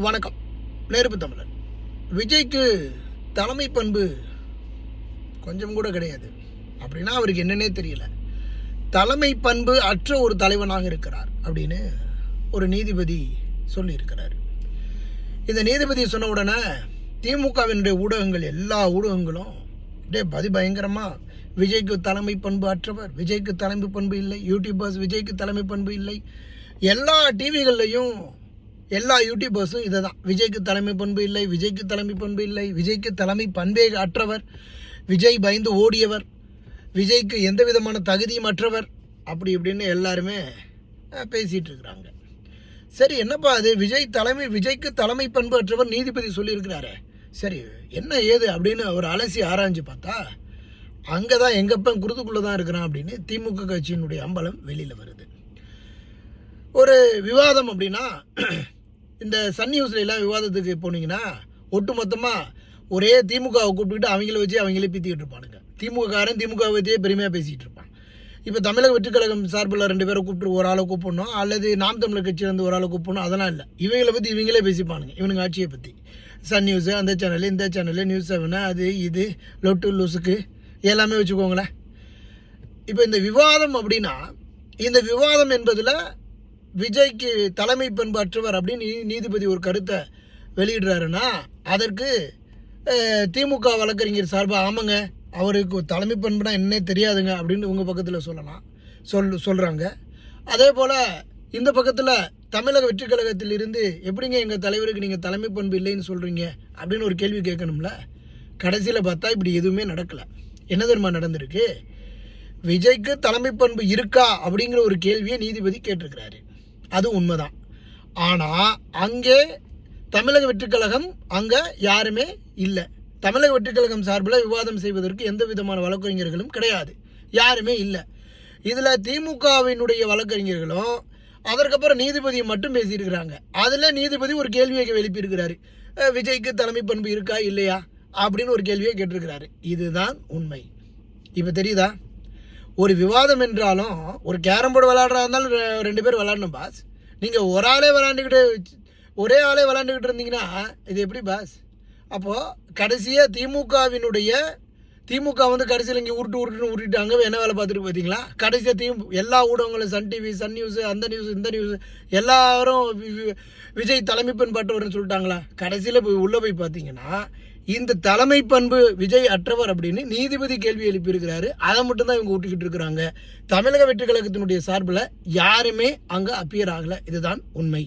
வணக்கம். நெருப்பு தமிழன். விஜய்க்கு தலைமை பண்பு கொஞ்சம் கூட கிடையாது அப்படின்னா அவருக்கு என்னன்னே தெரியல. தலைமை பண்பு அற்ற ஒரு தலைவனாக இருக்கிறார் அப்படின்னு ஒரு நீதிபதி சொல்லியிருக்கிறார். இந்த நீதிபதி சொன்ன உடனே திமுகவினுடைய ஊடகங்கள், எல்லா ஊடகங்களும் அப்படியே பயங்கரமாக விஜய்க்கு தலைமை பண்பு அற்றவர், விஜய்க்கு தலைமை பண்பு இல்லை, யூடியூபர்ஸ் விஜய்க்கு தலைமை பண்பு இல்லை, எல்லா டிவிகள்லையும் எல்லா யூடியூபர்ஸும் இதை தான், விஜய்க்கு தலைமை பண்பு இல்லை, விஜய்க்கு தலைமை பண்பு இல்லை, விஜய்க்கு தலைமை பண்பே அற்றவர், விஜய் பயந்து ஓடியவர், விஜய்க்கு எந்த விதமான தகுதியும் அற்றவர், அப்படி இப்படின்னு எல்லாருமே பேசிகிட்டு இருக்கிறாங்க. சரி, என்னப்பா அது விஜய்க்கு தலைமை பண்பு அற்றவர் நீதிபதி சொல்லியிருக்கிறாரு, சரி என்ன ஏது அப்படின்னு அவர் அலசி ஆராய்ஞ்சு பார்த்தா அங்கே தான் எங்கப்பன் குருதுக்குள்ளே தான் இருக்கிறான் அப்படின்னு திமுக கட்சியினுடைய அம்பலம் வெளியில் வருது. ஒரு விவாதம் அப்படின்னா இந்த சன் நியூஸ்ல எல்லாம் விவாதத்துக்கு போனீங்கன்னா ஒட்டு மொத்தமாக ஒரே திமுகவை கூப்பிட்டுக்கிட்டு அவங்கள வச்சு அவங்களே பீத்திக்கிட்டு இருப்பானுங்க. திமுகவை வச்சே பெருமையாக பேசிகிட்டு இருப்பான். இப்போ தமிழக வெற்றி கழகம் சார்பில் 2 பேரை கூப்பிட்டு ஒரு ஆளை கூப்பிடணும், அல்லது நாம் தமிழர் கட்சியிலேருந்து ஒரு ஆளை கூப்பிடணும், அதெல்லாம் இல்லை. இவங்களை பற்றி இவங்களே பேசிப்பானுங்க. இவனுங்க ஆட்சியை பற்றி சன் நியூஸு, அந்த சேனலு, இந்த சேனலு, நியூஸ் 7, அது இது லொட்டு லூசுக்கு எல்லாமே வச்சுக்கோங்களேன். இப்போ இந்த விவாதம் அப்படின்னா, இந்த விவாதம் என்பதில் விஜய்க்கு தலைமை பண்பு அற்றவர் அப்படின்னு நீதிபதி ஒரு கருத்தை வெளியிடுறாருன்னா அதற்கு திமுக வழக்கறிஞர் சார்பாக ஆமாங்க அவருக்கு தலைமை பண்புனா என்னே தெரியாதுங்க அப்படின்னு உங்கள் பக்கத்தில் சொல்கிறாங்க. அதே போல் இந்த பக்கத்தில் தமிழக வெற்றி கழகத்தில் இருந்து எப்படிங்க எங்கள் தலைவருக்கு நீங்கள் தலைமை பண்பு இல்லைன்னு சொல்கிறீங்க அப்படின்னு ஒரு கேள்வி கேட்கணும்ல. கடைசியில் பார்த்தா இப்படி எதுவுமே நடக்கலை. என்ன தெரியுமா நடந்திருக்கு? விஜய்க்கு தலைமை பண்பு இருக்கா அப்படிங்கிற ஒரு கேள்வியை நீதிபதி கேட்டிருக்கிறாரு. அது உண்மைதான். ஆனால் அங்கே தமிழக வெற்றிக் கழகம் அங்கே யாருமே இல்லை. தமிழக வெற்றிக் கழகம் சார்பில் விவாதம் செய்வதற்கு எந்த விதமான வழக்கறிஞர்களும் கிடையாது, யாருமே இல்லை. இதில் திமுகவினுடைய வழக்கறிஞர்களும் அதற்கப்புறம் நீதிபதியை மட்டும் பேசியிருக்கிறாங்க. அதில் நீதிபதி ஒரு கேள்வியை எழுப்பியிருக்கிறாரு, விஜய்க்கு தலைமை பண்பு இருக்கா இல்லையா அப்படின்னு ஒரு கேள்வியை கேட்டிருக்கிறாரு. இதுதான் உண்மை. இப்போ தெரியுதா? ஒரு விவாதம் என்றாலும் ஒரு கேரம் போர்டு விளாட்றா இருந்தாலும் 2 பேர் விளாடணும் பாஸ். நீங்கள் ஒரே ஆளே விளாண்டுக்கிட்டு இருந்தீங்கன்னா இது எப்படி பாஸ்? அப்போது கடைசியாக திமுக வந்து கடைசியில் இங்கே உருட்டிட்டு அங்கே என்ன வேலை பார்த்துட்டு பார்த்தீங்களா? கடைசியாக எல்லா ஊடகங்களும் சன் டிவி, சன் நியூஸு, அந்த நியூஸ், இந்த நியூஸ் எல்லாரும் விஜய் தலைமை பண்பாட்டவர்னு சொல்லிட்டாங்களா? கடைசியில் உள்ளே போய் பார்த்தீங்கன்னா இந்த தலைமை பண்பு விஜய் அற்றவர் அப்படின்னு நீதிபதி கேள்வி எழுப்பியிருக்கிறாரு. அதை மட்டும்தான் இவங்க ஊட்டிக்கிட்டு இருக்கிறாங்க. தமிழக வெற்றி கழகத்தினுடைய சார்பில் யாருமே அங்கே அப்பியர் ஆகலை. இதுதான் உண்மை.